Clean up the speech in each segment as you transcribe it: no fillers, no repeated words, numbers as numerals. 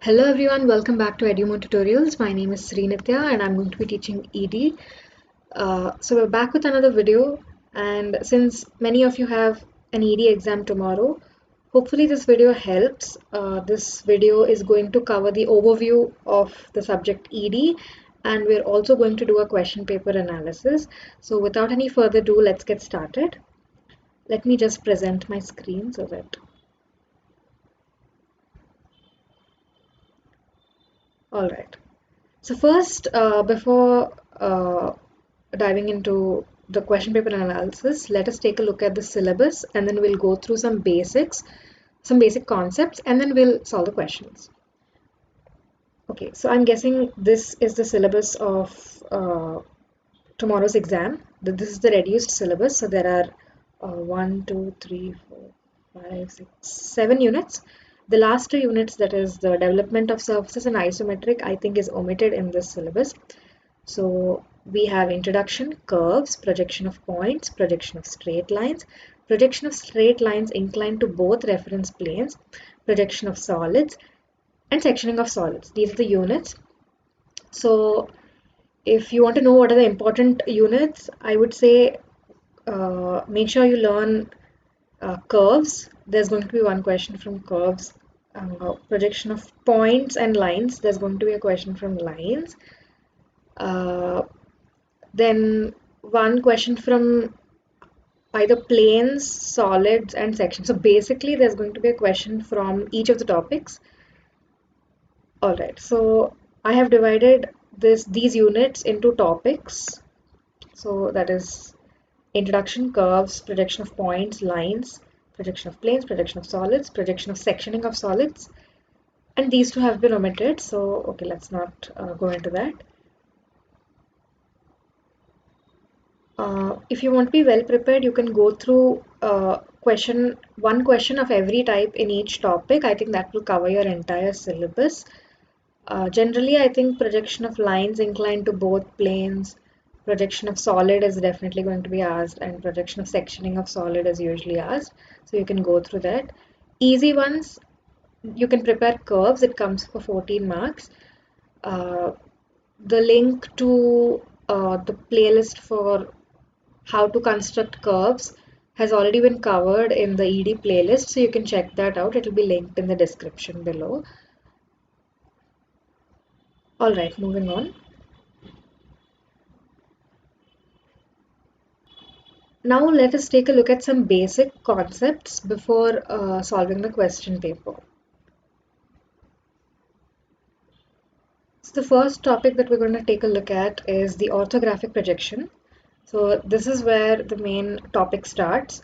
Hello everyone, welcome back to Edumo Tutorials. My name is Srinitya and I'm going to be teaching ED. So we're back with another video, and since many of you have an ED exam tomorrow, hopefully this video helps. This video is going to cover the overview of the subject ED, and we're also going to do a question paper analysis. So without any further ado, let's get started. Let me just present my screen so that all right. So first, before diving into the question paper analysis, let us take a look at the syllabus and then we'll go through some basics, some basic concepts, and then we'll solve the questions. Okay, so I'm guessing this is the syllabus of tomorrow's exam. This is the reduced syllabus. So there are 1, 2, 3, 4, 5, 6, 7 units. The last 2 units, that is the development of surfaces and isometric, I think is omitted in this syllabus. So we have introduction, curves, projection of points, projection of straight lines inclined to both reference planes, projection of solids, and sectioning of solids. These are the units. So if you want to know what are the important units, I would say make sure you learn curves. There's going to be one question from curves. Projection of points and lines. There's going to be a question from lines. Then one question from either planes, solids, and sections. So basically, there's going to be a question from each of the topics. All right. So I have divided these units into topics. So that is introduction, curves, projection of points, lines, projection of planes, projection of solids, projection of sectioning of solids, and these two have been omitted. So okay, let's not go into that. If you want to be well prepared, you can go through one question of every type in each topic. I think that will cover your entire syllabus. Generally, I think projection of lines inclined to both planes, projection of solid is definitely going to be asked, and projection of sectioning of solid is usually asked. So you can go through that. Easy ones, you can prepare curves. It comes for 14 marks. The link to the playlist for how to construct curves has already been covered in the ED playlist, so you can check that out. It will be linked in the description below. All right, moving on. Now let us take a look at some basic concepts before solving the question paper. So the first topic that we're going to take a look at is the orthographic projection. So this is where the main topic starts.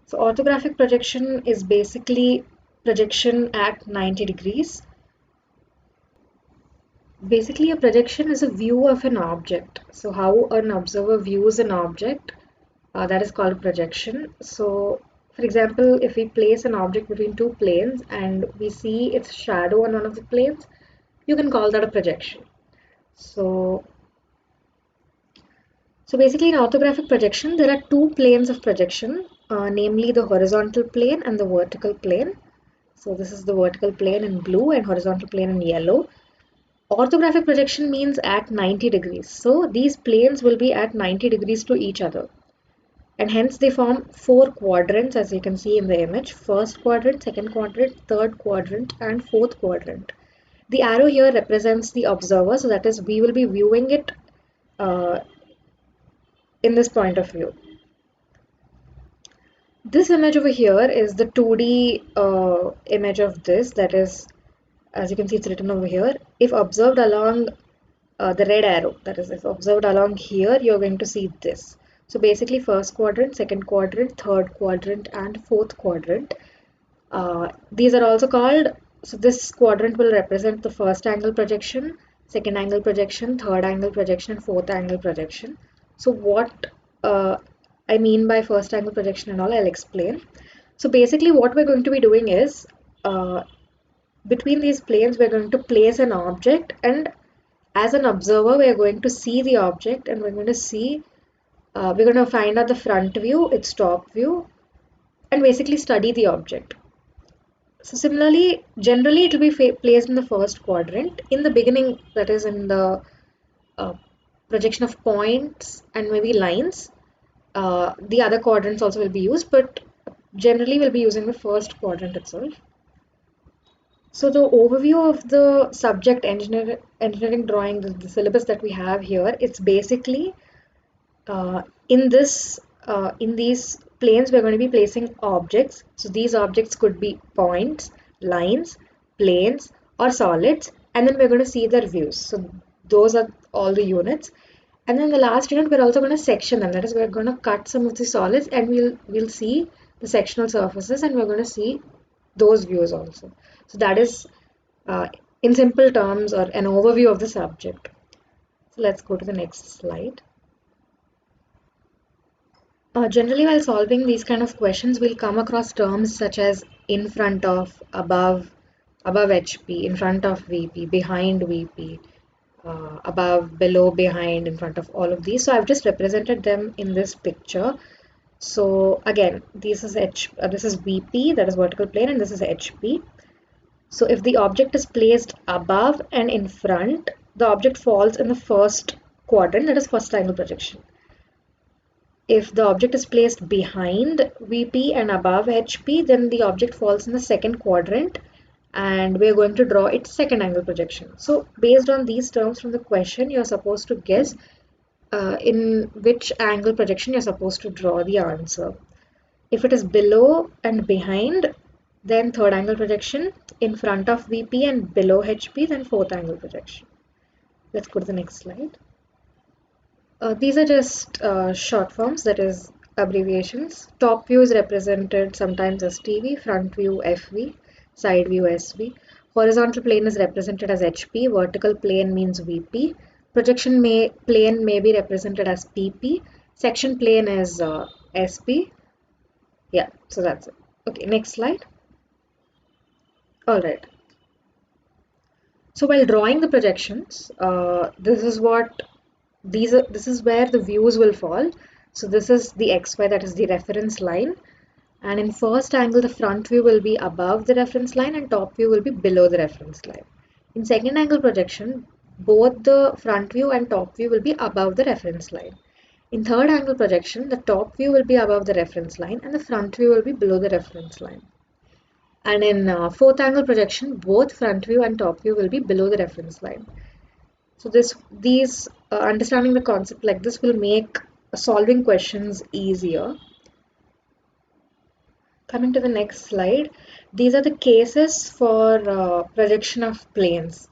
So orthographic projection is basically projection at 90 degrees. Basically, a projection is a view of an object. So how an observer views an object, that is called a projection. So for example, if we place an object between two planes and we see its shadow on one of the planes, you can call that a projection. So basically in orthographic projection, there are two planes of projection, namely the horizontal plane and the vertical plane. So this is the vertical plane in blue and horizontal plane in yellow. Orthographic projection means at 90 degrees. So these planes will be at 90 degrees to each other. And hence they form four quadrants, as you can see in the image. First quadrant, second quadrant, third quadrant, and fourth quadrant. The arrow here represents the observer, so that is we will be viewing it in this point of view. This image over here is the 2D image of this, that is, as you can see, it's written over here. If observed along the red arrow, that is, if observed along here, you're going to see this. So basically, first quadrant, second quadrant, third quadrant, and fourth quadrant. These are also called, so this quadrant will represent the first angle projection, second angle projection, third angle projection, and fourth angle projection. So what I mean by first angle projection and all, I'll explain. So basically what we're going to be doing is, between these planes, we're going to place an object, and as an observer, we're going to see the object, and we're going to see, we're going to find out the front view, its top view, and basically study the object. So similarly, generally it will be placed in the first quadrant. In the beginning, that is in the uh, projection of points and maybe lines, the other quadrants also will be used, but generally we'll be using the first quadrant itself. So the overview of the subject engineering drawing, the syllabus that we have here, it's basically uh, in this in these planes we're going to be placing objects. So these objects could be points, lines, planes, or solids, and then we're going to see their views. So those are all the units. And then the last unit we're also going to section them. That is, we're going to cut some of the solids and we'll see the sectional surfaces, and we're going to see those views also. So that is uh, in simple terms or an overview of the subject. So let's go to the next slide. Generally, while solving these kind of questions, we'll come across terms such as in front of, above HP, in front of VP, behind VP, above, below, behind, in front of, all of these. So I've just represented them in this picture. So again, this is VP, that is vertical plane, and this is HP. So if the object is placed above and in front, the object falls in the first quadrant, that is first angle projection. If the object is placed behind VP and above HP, then the object falls in the second quadrant, and we're going to draw its second angle projection. So based on these terms from the question, you're supposed to guess in which angle projection you're supposed to draw the answer. If it is below and behind, then third angle projection. In front of VP and below HP, then fourth angle projection. Let's go to the next slide. These are just short forms, that is abbreviations. Top view is represented sometimes as TV, front view FV, side view SV. Horizontal plane is represented as HP, vertical plane means VP. Projection plane may be represented as PP. Section plane is SP. Yeah, so that's it. Okay, next slide. All right. So while drawing the projections, this is where the views will fall. So this is the XY, that is the reference line. And in first angle, the front view will be above the reference line and top view will be below the reference line. In second angle projection, both the front view and top view will be above the reference line. In third angle projection, the top view will be above the reference line and the front view will be below the reference line. And in fourth angle projection, both front view and top view will be below the reference line. So these understanding the concept like this will make solving questions easier. Coming to the next slide, these are the cases for projection of planes.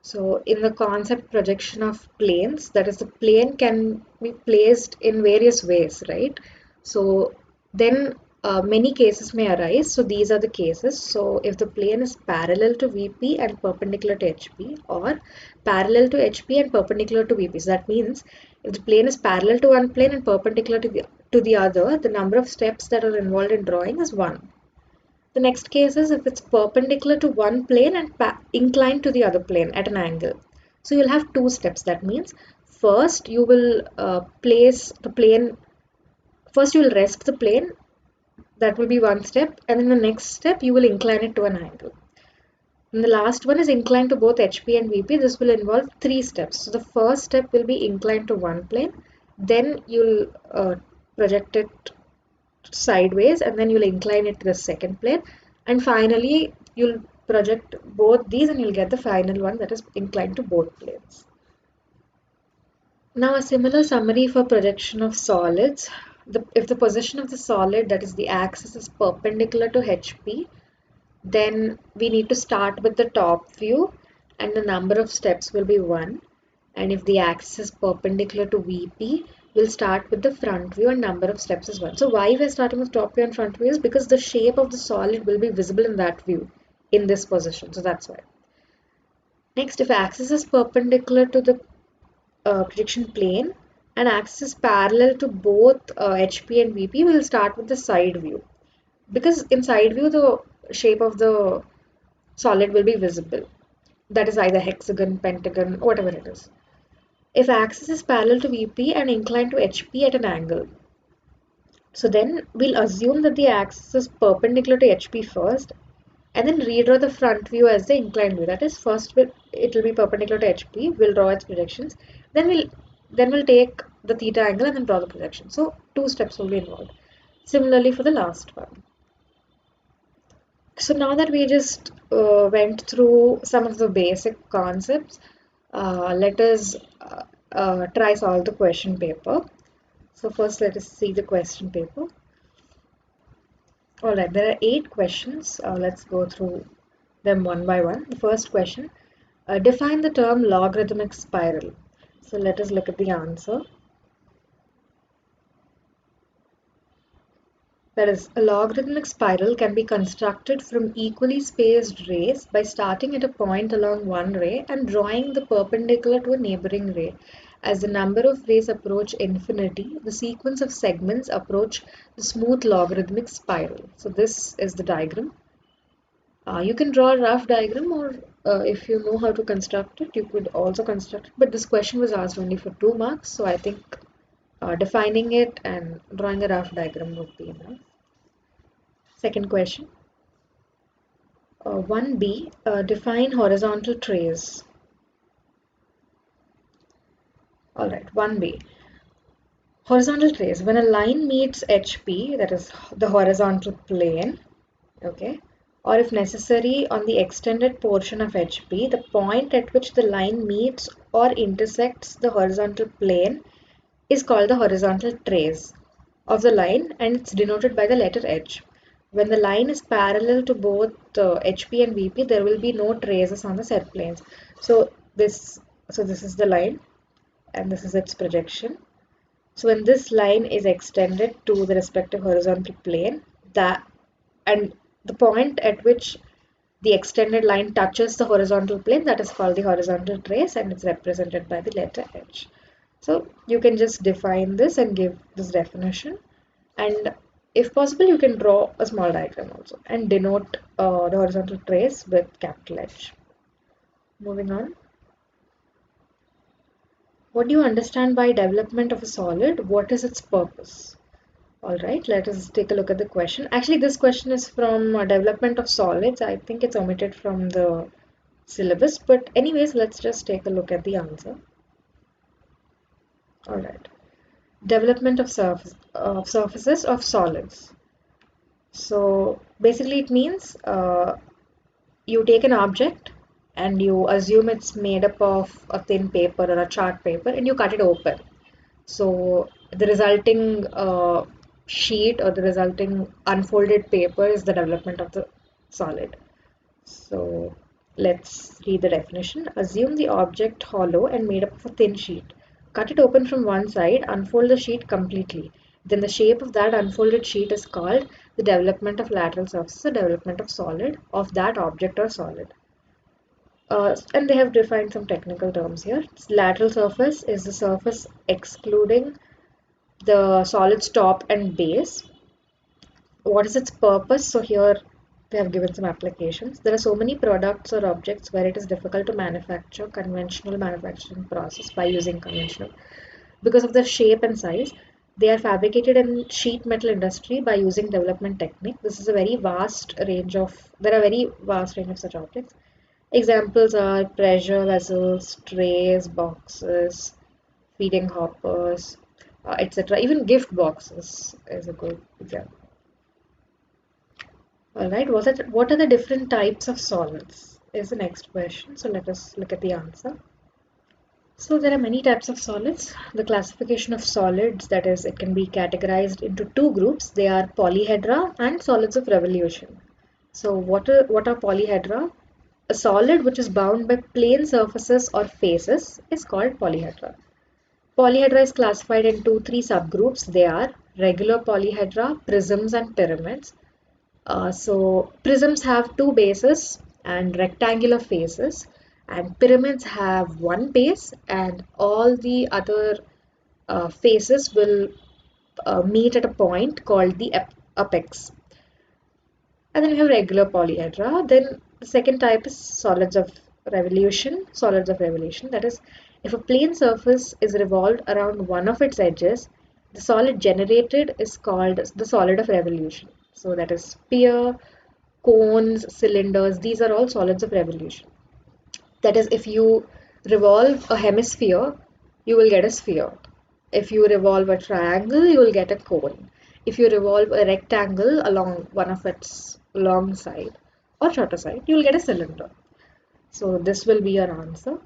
So in the concept projection of planes, that is, the plane can be placed in various ways, right? So then many cases may arise. So these are the cases. So if the plane is parallel to VP and perpendicular to HP, or parallel to HP and perpendicular to VP. So that means if the plane is parallel to one plane and perpendicular to the other, the number of steps that are involved in drawing is 1. The next case is if it's perpendicular to one plane and inclined to the other plane at an angle. So you'll have 2 steps. That means first you will place the plane, first you will rest the plane, that will be one step, and then the next step you will incline it to an angle. And the last one is inclined to both HP and VP. This will involve 3 steps. So the first step will be inclined to one plane, then you'll project it sideways, and then you'll incline it to the second plane, and finally you'll project both these and you'll get the final one that is inclined to both planes. Now a similar summary for projection of solids. If the position of the solid, that is the axis, is perpendicular to HP, then we need to start with the top view and the number of steps will be 1. And if the axis is perpendicular to VP, we'll start with the front view and number of steps is 1. So why we're starting with top view and front view is because the shape of the solid will be visible in that view in this position. So that's why. Next, if axis is perpendicular to the projection plane and axis is parallel to both HP and VP, we'll start with the side view. Because in side view, the shape of the solid will be visible. That is either hexagon, pentagon, whatever it is. If axis is parallel to VP and inclined to HP at an angle, so then we'll assume that the axis is perpendicular to HP first, and then redraw the front view as the inclined view. That is, first it will be perpendicular to HP. We'll draw its projections. Then we'll take the theta angle and then draw the projection. So 2 steps will be involved. Similarly for the last one. So now that we just went through some of the basic concepts, let us try solve the question paper. So first let us see the question paper. Alright, there are 8 questions. Let's go through them one by one. The first question, define the term logarithmic spiral. So let us look at the answer. That is, a logarithmic spiral can be constructed from equally spaced rays by starting at a point along one ray and drawing the perpendicular to a neighboring ray. As the number of rays approach infinity, the sequence of segments approach the smooth logarithmic spiral. So this is the diagram. You can draw a rough diagram, or if you know how to construct it, you could also construct it. But this question was asked only for 2 marks, so I think defining it and drawing a rough diagram would be enough. Second question. 1b, define horizontal trace. Alright, 1b. Horizontal trace. When a line meets HP, that is the horizontal plane, okay, or if necessary on the extended portion of HP, the point at which the line meets or intersects the horizontal plane is called the horizontal trace of the line, and it's denoted by the letter H. When the line is parallel to both HP and VP, there will be no traces on the set planes. So this is the line, and this is its projection. So when this line is extended to the respective horizontal plane, and the point at which the extended line touches the horizontal plane, that is called the horizontal trace, and it's represented by the letter H. So you can just define this and give this definition, and if possible you can draw a small diagram also and denote the horizontal trace with capital H. Moving on. What do you understand by development of a solid? What is its purpose? Alright, let us take a look at the question. Actually, this question is from development of solids. I think it's omitted from the syllabus, but anyways, let's just take a look at the answer. Alright. Development of surfaces of solids. So basically it means you take an object and you assume it's made up of a thin paper or a chart paper, and you cut it open. So the resulting sheet or the resulting unfolded paper is the development of the solid. So let's read the definition. Assume the object hollow and made up of a thin sheet. Cut it open from one side, unfold the sheet completely. Then the shape of that unfolded sheet is called the development of lateral surface, the development of solid of that object or solid. And they have defined some technical terms here. Lateral surface is the surface excluding the solid's top and base. What is its purpose? So here they have given some applications. There are so many products or objects where it is difficult to manufacture conventional manufacturing process by using conventional. Because of their shape and size, they are fabricated in sheet metal industry by using development technique. This is a very vast range of, there are very vast range of such objects. Examples are pressure vessels, trays, boxes, feeding hoppers, etc. Even gift boxes is a good example. Alright, what are the different types of solids? Is the next question. So let us look at the answer. So there are many types of solids. The classification of solids, that is, it can be categorized into 2 groups. They are polyhedra and solids of revolution. So what are polyhedra? A solid which is bound by plane surfaces or faces is called polyhedra. Polyhedra is classified into 3 subgroups. They are regular polyhedra, prisms and pyramids. So prisms have 2 bases and rectangular faces, and pyramids have 1 base, and all the other faces will meet at a point called the apex. And then we have regular polyhedra. Then the second type is solids of revolution. Solids of revolution, that is, if a plane surface is revolved around one of its edges, the solid generated is called the solid of revolution. So that is sphere, cones, cylinders, these are all solids of revolution. That is, if you revolve a hemisphere, you will get a sphere. If you revolve a triangle, you will get a cone. If you revolve a rectangle along one of its long side or shorter side, you will get a cylinder. So this will be your answer.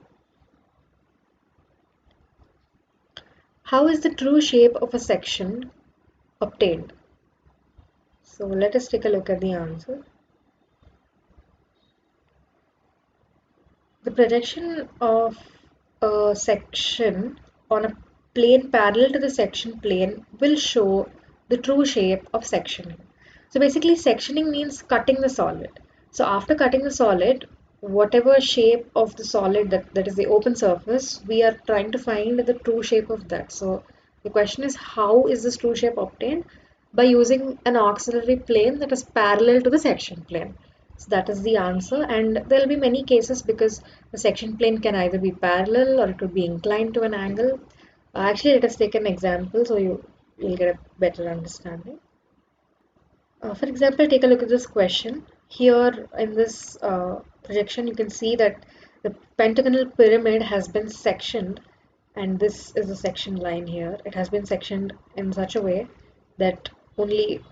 How is the true shape of a section obtained? So let us take a look at the answer. The projection of a section on a plane parallel to the section plane will show the true shape of sectioning. So basically sectioning means cutting the solid. So after cutting the solid, whatever shape of the solid that is the open surface, we are trying to find the true shape of that. So the question is, how is this true shape obtained? By using an auxiliary plane that is parallel to the section plane. So that is the answer, and there will be many cases because the section plane can either be parallel or it could be inclined to an angle. Actually, let us take an example so you'll get a better understanding. For example, take a look at this question. Here in this projection, you can see that the pentagonal pyramid has been sectioned, and this is the section line here. It has been sectioned in such a way that only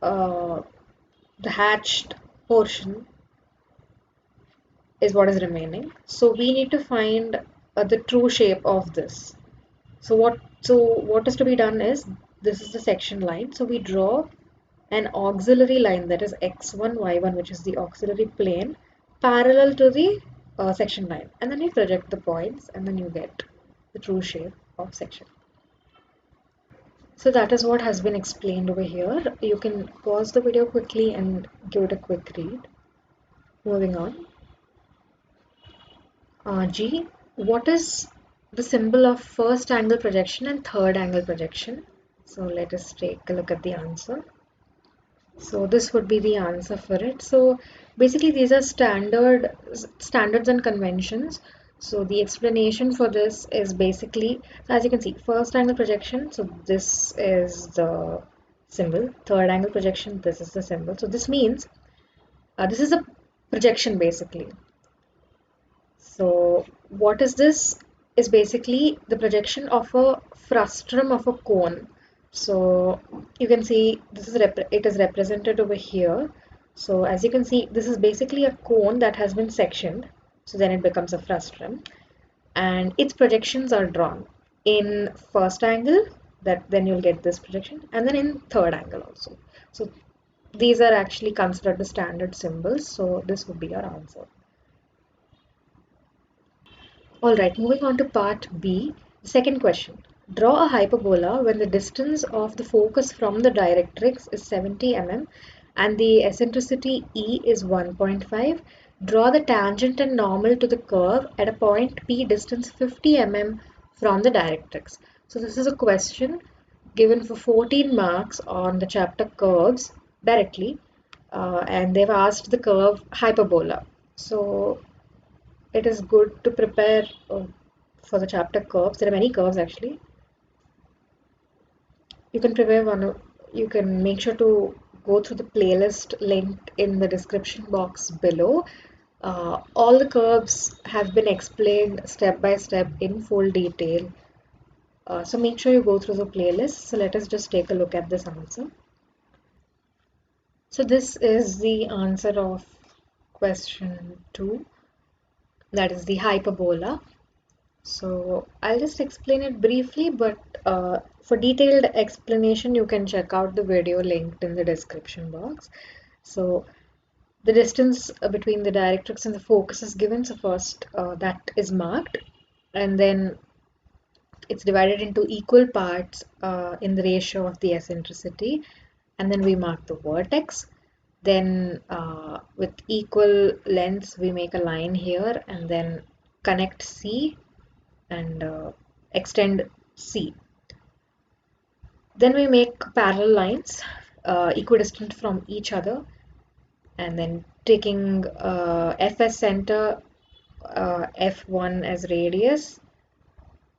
uh, the hatched portion is what is remaining. So we need to find the true shape of this. So what is to be done is, this is the section line. So we draw an auxiliary line, that is x1, y1, which is the auxiliary plane, parallel to the section line, and then you project the points, and then you get the true shape of section. So that is what has been explained over here. You can pause the video quickly and give it a quick read. Moving on. G, what is the symbol of first angle projection and third angle projection? So let us take a look at the answer. So this would be the answer for it. So basically these are standards and conventions. So the explanation for this is basically, as you can see, first angle projection. So this is the symbol. Third angle projection, this is the symbol. So this means this is a projection basically. So what is this? Is basically the projection of a frustum of a cone. So you can see this is it is represented over here. So as you can see, this is basically a cone that has been sectioned. So then it becomes a frustum, and its projections are drawn in first angle. That then you'll get this projection, and then in third angle also. So these are actually considered the standard symbols. So this would be your answer. Alright, moving on to part B. Second question. Draw a hyperbola when the distance of the focus from the directrix is 70 mm and the eccentricity E is 1.5. Draw the tangent and normal to the curve at a point P distance 50 mm from the directrix. So this is a question given for 14 marks on the chapter curves directly, and they've asked the curve hyperbola. So it is good to prepare for the chapter curves. There are many curves actually. You can prepare one. You can make sure to go through the playlist linked in the description box below. All the curves have been explained step by step in full detail. So make sure you go through the playlist. So let us just take a look at this answer. So this is the answer of question 2. That is the hyperbola. So I'll just explain it briefly, but for detailed explanation, you can check out the video linked in the description box. So the distance between the directrix and the focus is given. So first that is marked, and then it's divided into equal parts in the ratio of the eccentricity, and then we mark the vertex. Then with equal lengths, we make a line here and then connect C and extend C. Then we make parallel lines equidistant from each other, and then taking F as center, F1 as radius,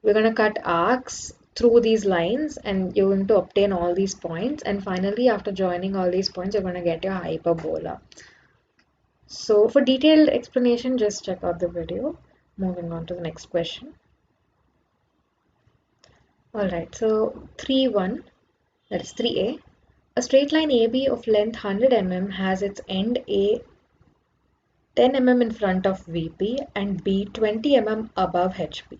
we're going to cut arcs through these lines, and you're going to obtain all these points, and finally after joining all these points you're going to get your hyperbola. So for detailed explanation, just check out the video. Moving on to the next question. Alright, so 3.1, that is 3a. A straight line AB of length 100 mm has its end A 10 mm in front of VP and B 20 mm above HP.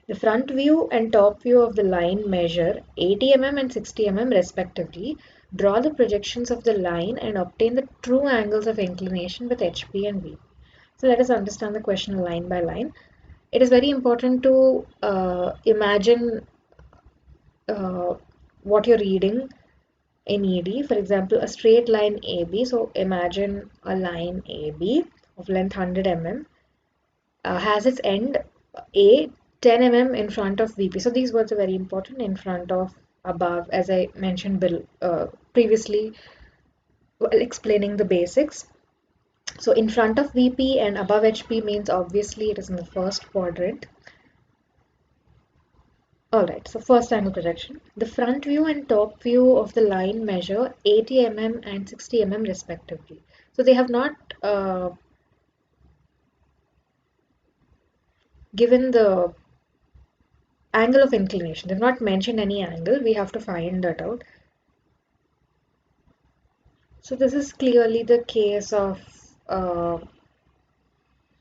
The front view and top view of the line measure 80 mm and 60 mm respectively. Draw the projections of the line and obtain the true angles of inclination with HP and VP. So let us understand the question line by line. It is very important to imagine what you're reading in ED. For example, a straight line AB. So imagine a line AB of length 100 mm has its end A 10 mm in front of VP. So these words are very important: in front of, above, as I mentioned previously while explaining the basics. So in front of VP and above HP means obviously it is in the first quadrant. Alright, so first angle projection. The front view and top view of the line measure 80 mm and 60 mm respectively. So they have not given the angle of inclination. They've not mentioned any angle. We have to find that out. So this is clearly the case of a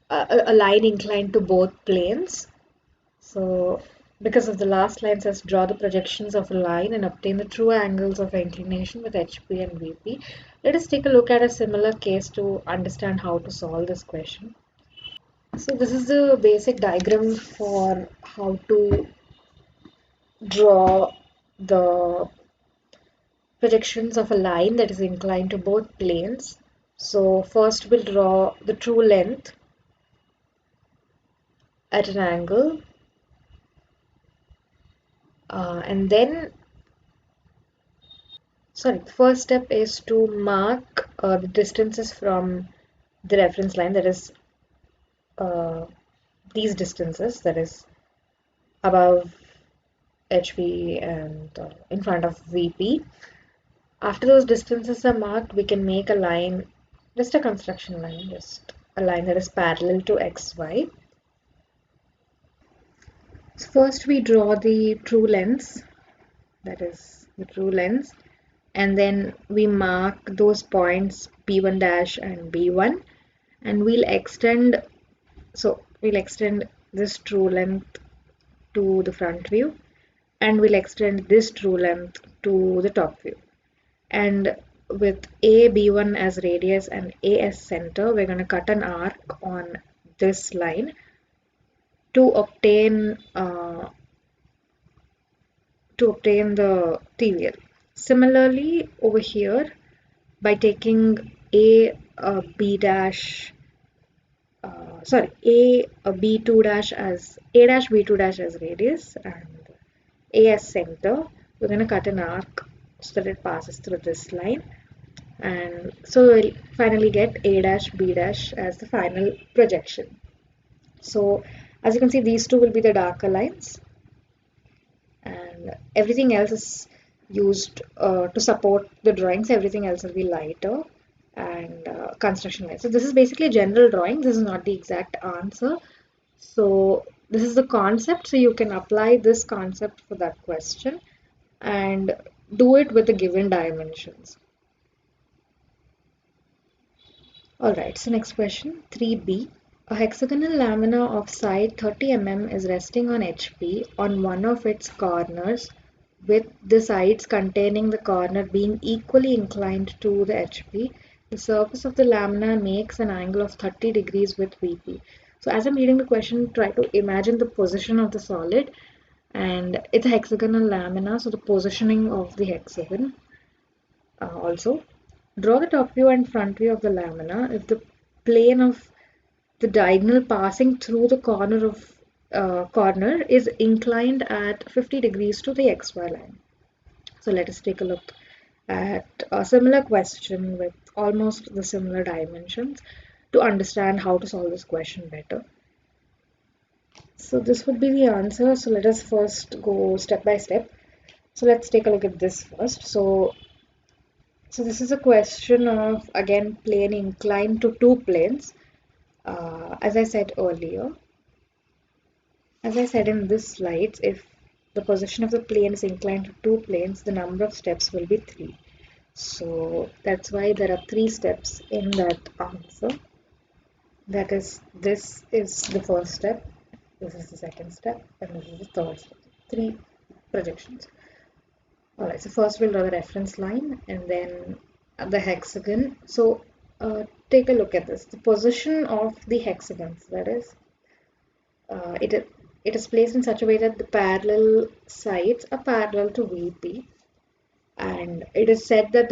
line inclined to both planes. So because of the last line says draw the projections of a line and obtain the true angles of inclination with HP and VP. Let us take a look at a similar case to understand how to solve this question. So this is the basic diagram for how to draw the projections of a line that is inclined to both planes. So first we'll draw the true length at an angle, and then the first step is to mark the distances from the reference line, that is these distances, that is above HP and in front of VP. After those distances are marked, we can make a line, just a construction line, just a line that is parallel to XY. So first we draw the true lengths, that is the true lengths, and then we mark those points P1 dash and B1, and we'll extend this true length to the front view, and we'll extend this true length to the top view. And with A, B1 as radius and A as center, we're going to cut an arc on this line to obtain the TVL. Similarly, over here, by taking A B dash, A B2 dash as A dash B2 dash as radius and A as center, we're going to cut an arc so that it passes through this line, and so we'll finally get A dash B dash as the final projection. So as you can see, these two will be the darker lines, and everything else is used to support the drawings. Everything else will be lighter and construction lines. So this is basically a general drawing. This is not the exact answer. So this is the concept. So you can apply this concept for that question and do it with the given dimensions. Alright, so next question, 3b. A hexagonal lamina of side 30 mm is resting on HP on one of its corners, with the sides containing the corner being equally inclined to the HP. The surface of the lamina makes an angle of 30 degrees with VP. So as I'm reading the question, try to imagine the position of the solid, and it's a hexagonal lamina, so the positioning of the hexagon. Also, draw the top view and front view of the lamina if the plane of the diagonal passing through the corner is inclined at 50 degrees to the XY line. So let us take a look at a similar question with almost the similar dimensions to understand how to solve this question better. So this would be the answer. So let us first go step by step. So let's take a look at this first. So this is a question of, again, plane inclined to two planes. As I said earlier, as I said in this slides, if the position of the plane is inclined to two planes, the number of steps will be 3. So that's why there are 3 steps in that answer. That is, this is the first step, this is the second step, and this is the third step. 3 projections. Alright, so first we'll draw the reference line and then the hexagon. So take a look at this. The position of the hexagons, that is, uh, it, it is placed in such a way that the parallel sides are parallel to VP, and it is said that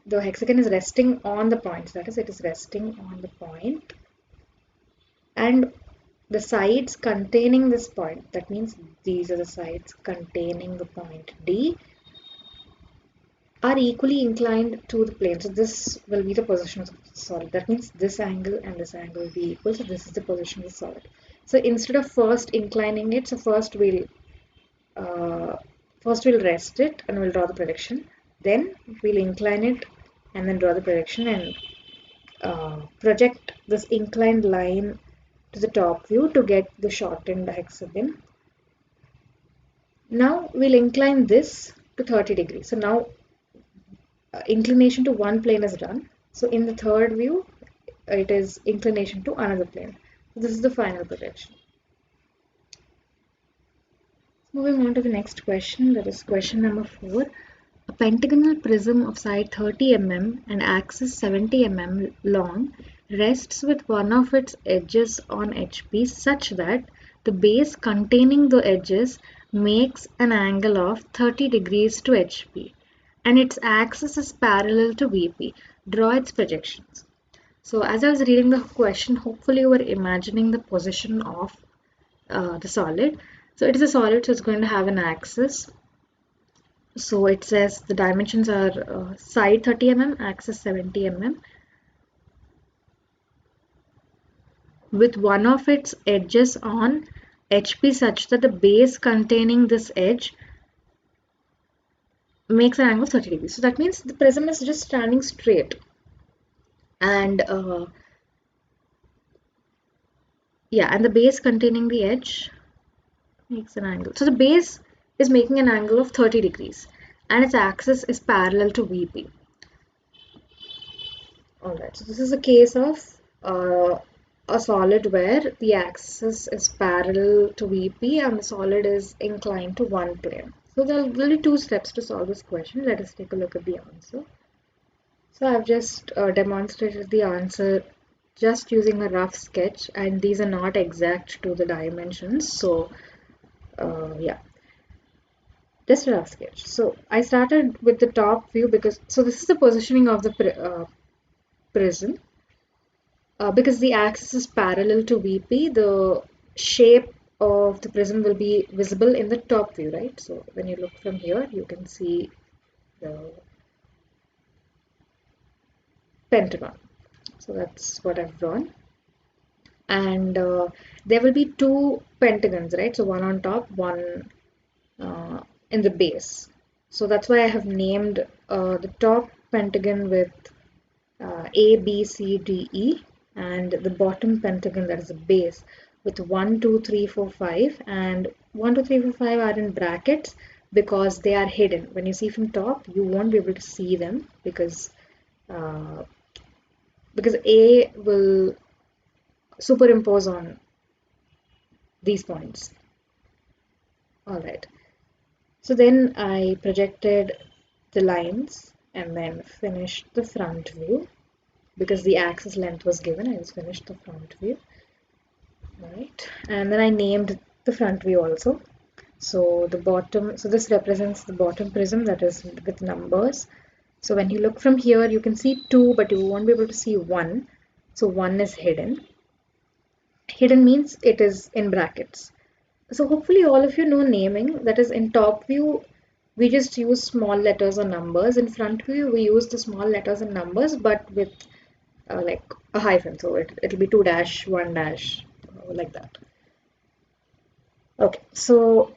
the hexagon is resting on the points, that is, it is resting on the point, and the sides containing this point, that means these are the sides containing the point D, are equally inclined to the plane. So this will be the position of the solid. That means this angle and this angle will be equal. So this is the position of the solid. So instead of first inclining it, so uh, first we'll rest it and we'll draw the projection. Then we'll incline it and then draw the projection and project this inclined line to the top view to get the shortened hexagon. Now we'll incline this to 30 degrees. So now inclination to one plane is done. So in the third view, it is inclination to another plane. So this is the final projection. Moving on to the next question, that is question number 4. A pentagonal prism of side 30 mm and axis 70 mm long rests with one of its edges on HP such that the base containing the edges makes an angle of 30 degrees to HP and its axis is parallel to VP. Draw its projections. So as I was reading the question, hopefully you were imagining the position of the solid. So it is a solid, so it's going to have an axis. So it says the dimensions are side 30 mm, axis 70 mm, with one of its edges on HP such that the base containing this edge makes an angle of 30 degrees. So that means the prism is just standing straight, and and the base containing the edge makes an angle. So the base is making an angle of 30 degrees and its axis is parallel to VP. Alright, so this is a case of a solid where the axis is parallel to VP and the solid is inclined to one plane. So there will be 2 steps to solve this question. Let us take a look at the answer. So I've just demonstrated the answer just using a rough sketch, and these are not exact to the dimensions. So yeah, just a rough sketch. So I started with the top view because, so this is the positioning of the prism. Because the axis is parallel to VP, the shape of the prism will be visible in the top view, right? So when you look from here, you can see the pentagon. So that's what I've drawn. And there will be 2 pentagons, right? So one on top, one in the base. So that's why I have named the top pentagon with A, B, C, D, E, and the bottom pentagon, that is the base, with 1, 2, 3, 4, 5, and 1, 2, 3, 4, 5 are in brackets because they are hidden. When you see from top, you won't be able to see them uh, because A will superimpose on these points. Alright, so then I projected the lines and then finished the front view. Because the axis length was given, I just finished the front view. Right, and then I named the front view also. So the bottom, so this represents the bottom prism, that is with numbers. So when you look from here, you can see 2, but you won't be able to see 1. So 1 is hidden. Hidden means it is in brackets. So hopefully all of you know naming. That is, in top view, we just use small letters or numbers. In front view, we use the small letters and numbers, but with like a hyphen. So it'll be 2 dash, 1 dash, like that. Okay, so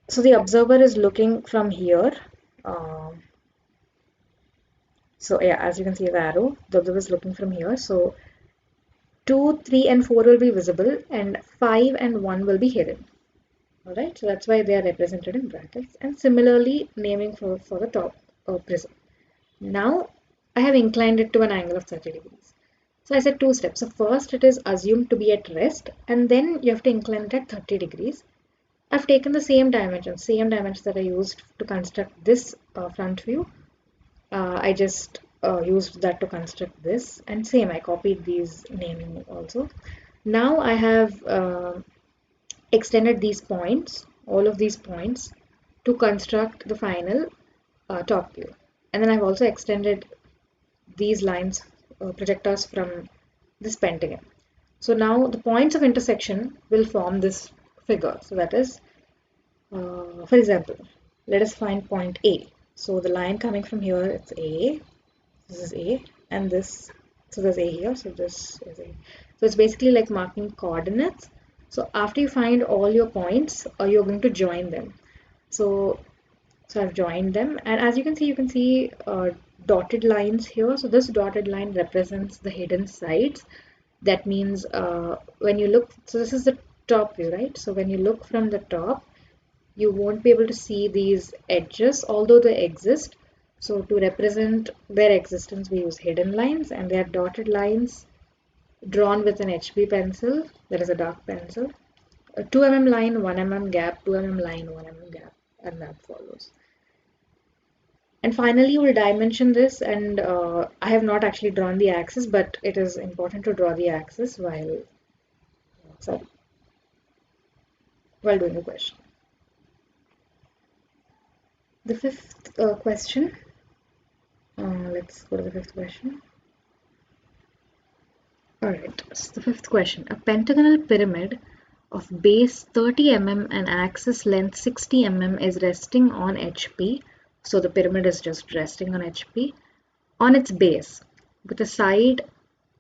the observer is looking from here. Um, so yeah, as you can see the arrow, the observer is looking from here. So 2, 3 and 4 will be visible and 5 and 1 will be hidden. Alright, so that's why they are represented in brackets. And similarly, naming for the top prism. Now, I have inclined it to an angle of 30 degrees. So I said two steps. So first it is assumed to be at rest and then you have to incline it at 30 degrees. I've taken the same dimensions that I used to construct this front view. I just used that to construct this, and same I copied these naming also. Now I have extended these points, all of these points, to construct the final top view. And then I've also extended these lines, projectors from this pentagon. So now the points of intersection will form this figure. So that is, for example, let us find point A. So the line coming from here, it's A, this is A, and this, so there's A here, so this is A. So it's basically like marking coordinates. So after you find all your points, you're going to join them. So I've joined them, and as you can see dotted lines here. So this dotted line represents the hidden sides. That means when you look, so this is the top view, right? So when you look from the top, you won't be able to see these edges, although they exist. So to represent their existence, we use hidden lines, and they are dotted lines drawn with an HB pencil, that is a dark pencil. A 2 mm line, 1 mm gap, 2 mm line, 1 mm gap, and that follows. And finally, we'll dimension this, and I have not actually drawn the axis, but it is important to draw the axis sorry, while doing the question. The fifth question, let's go to the fifth question. Alright, so the fifth question. A pentagonal pyramid of base 30 mm and axis length 60 mm is resting on HP. So the pyramid is just resting on HP on its base with the side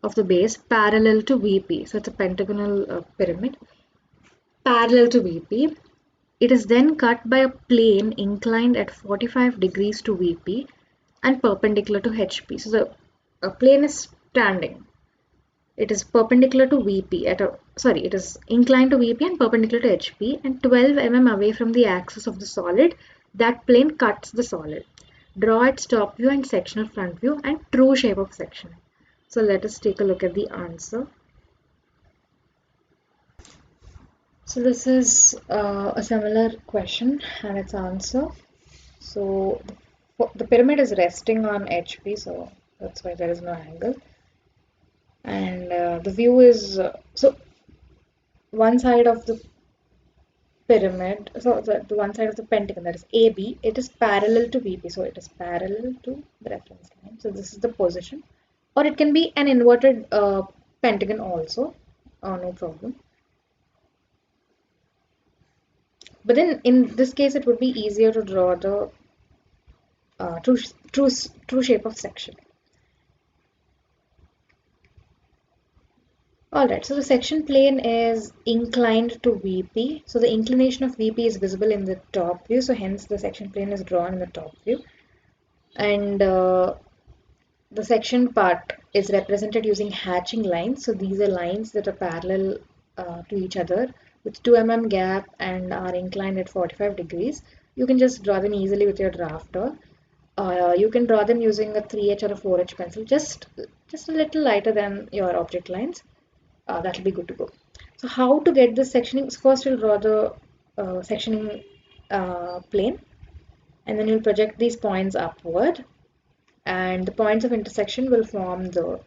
of the base parallel to VP. So it's a pentagonal pyramid parallel to VP. It is then cut by a plane inclined at 45 degrees to VP and perpendicular to HP. So the plane is standing. It is perpendicular to VP it is inclined to VP and perpendicular to HP and 12 mm away from the axis of the solid. That plane cuts the solid. Draw its top view and sectional front view and true shape of section. So let us take a look at the answer. So this is a similar question and its answer. So the pyramid is resting on HP, so that's why there is no angle. And the view is so one side of the pyramid, so the one side of the pentagon, that is AB, it is parallel to VP, so it is parallel to the reference line. So this is the position, or it can be an inverted pentagon also, no problem. But then in this case, it would be easier to draw the true shape of section. Alright, so the section plane is inclined to VP. So the inclination of VP is visible in the top view. So hence the section plane is drawn in the top view. And the section part is represented using hatching lines. So these are lines that are parallel to each other with 2 mm gap and are inclined at 45 degrees. You can just draw them easily with your drafter. You can draw them using a 3H or a 4H pencil, just a little lighter than your object lines. That will be good to go. So how to get this sectioning? So first we'll draw the sectioning plane, and then you'll project these points upward, and the points of intersection will form the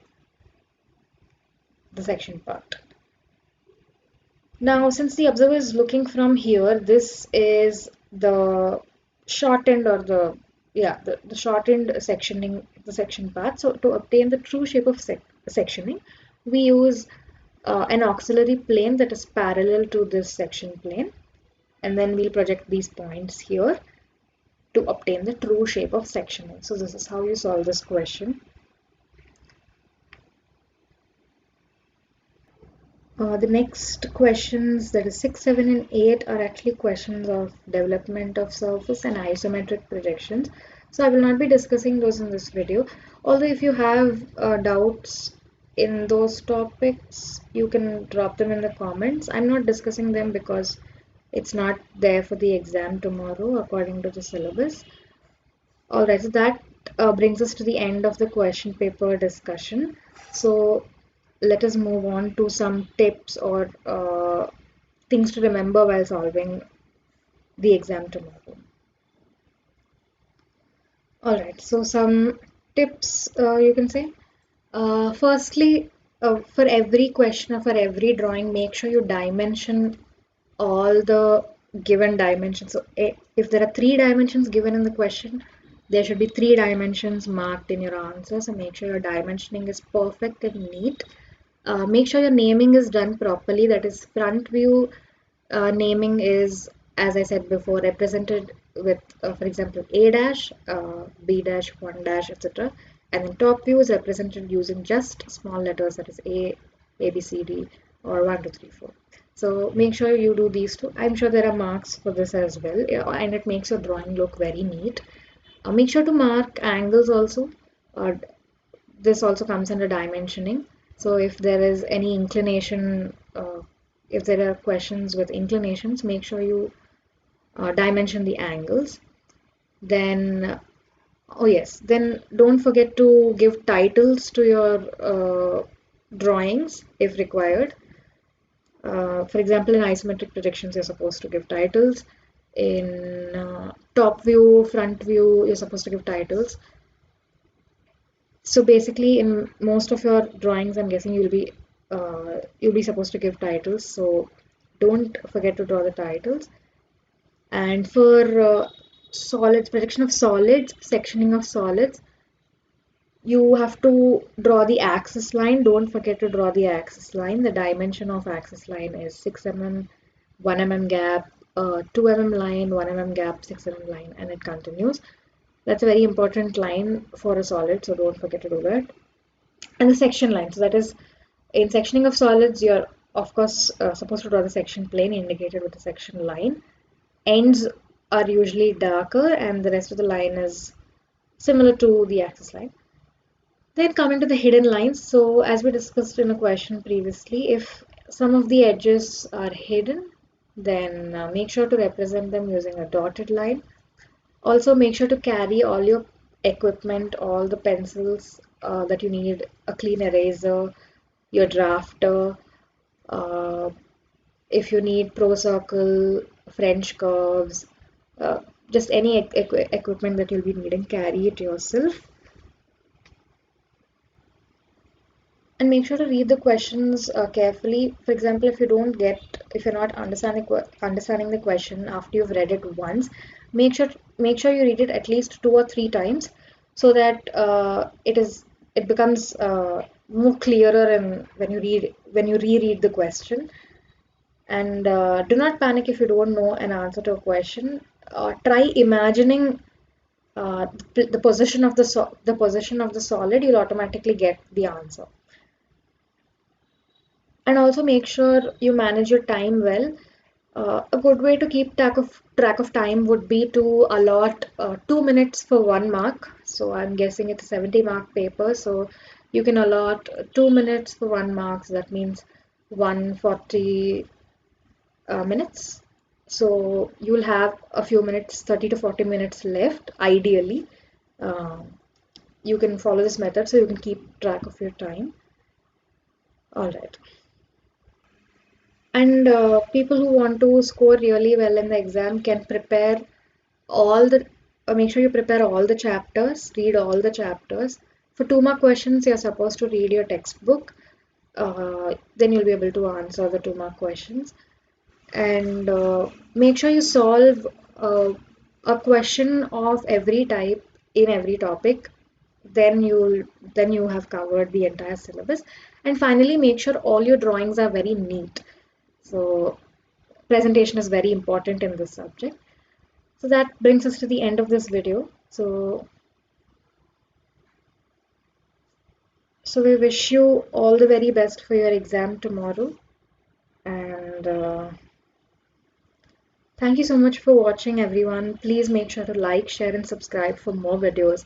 section part. Now since the observer is looking from here, this is the short end, or the short end sectioning, the section part. So to obtain the true shape of sectioning, we use an auxiliary plane that is parallel to this section plane, and then we'll project these points here to obtain the true shape of sectioning. So this is how you solve this question. The next questions, that is 6, 7, and 8, are actually questions of development of surface and isometric projections. So I will not be discussing those in this video. Although if you have doubts in those topics, you can drop them in the comments. I'm not discussing them because it's not there for the exam tomorrow according to the syllabus. Alright, so that brings us to the end of the question paper discussion. So let us move on to some tips or things to remember while solving the exam tomorrow. Alright, so some tips you can say. Firstly, for every question or for every drawing, make sure you dimension all the given dimensions. So if there are 3 dimensions given in the question, there should be 3 dimensions marked in your answer. So make sure your dimensioning is perfect and neat. Make sure your naming is done properly. That is, front view naming is, as I said before, represented with, for example, A dash, B dash, 1 dash, etc. And then top view is represented using just small letters, that is A, B, C, D, or 1, 2, 3, 4. So make sure you do these two. I'm sure there are marks for this as well, and it makes your drawing look very neat. Make sure to mark angles also. This also comes under dimensioning. So if there is any inclination, if there are questions with inclinations, make sure you dimension the angles. Then, oh yes, then don't forget to give titles to your drawings if required. For example, in isometric projections, you're supposed to give titles. In top view, front view, you're supposed to give titles. So basically, in most of your drawings, I'm guessing you'll be supposed to give titles. So don't forget to draw the titles. And for solids, projection of solids, sectioning of solids, you have to draw the axis line. Don't forget to draw the axis line. The dimension of axis line is 6 mm, 1 mm gap, 2 mm line, 1 mm gap, 6 mm line, and it continues. That's a very important line for a solid, so don't forget to do that. And the section line, so that is, in sectioning of solids, you're of course supposed to draw the section plane indicated with the section line. Ends are usually darker and the rest of the line is similar to the axis line. Then coming to the hidden lines, so as we discussed in a question previously, if some of the edges are hidden, then make sure to represent them using a dotted line. Also make sure to carry all your equipment, all the pencils that you need, a clean eraser, your drafter, uh, if you need pro circle, French curves, just any equipment that you'll be needing, carry it yourself. And make sure to read the questions carefully. For example, if you're not understanding the question after you've read it once, make sure you read it at least 2 or 3 times, so that it becomes more clearer and when you reread the question. And do not panic if you don't know an answer to a question. Try imagining the position of the position of the solid. You'll automatically get the answer. And also make sure you manage your time well. A good way to keep track of time would be to allot 2 minutes for 1 mark. So I'm guessing it's a 70-mark paper. So you can allot 2 minutes for 1 mark. So that means 140 minutes. So you'll have a few minutes, 30 to 40 minutes left, ideally. You can follow this method so you can keep track of your time. All right. And people who want to score really well in the exam can prepare make sure you prepare all the chapters, read all the chapters. For 2 mark questions, you're supposed to read your textbook. Then you'll be able to answer the 2 mark questions. And make sure you solve a question of every type in every topic. Then you have covered the entire syllabus. And finally, make sure all your drawings are very neat. So presentation is very important in this subject. So that brings us to the end of this video. So we wish you all the very best for your exam tomorrow. Thank you so much for watching, everyone. Please make sure to like, share, and subscribe for more videos.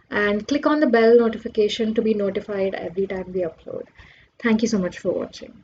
And click on the bell notification to be notified every time we upload. Thank you so much for watching.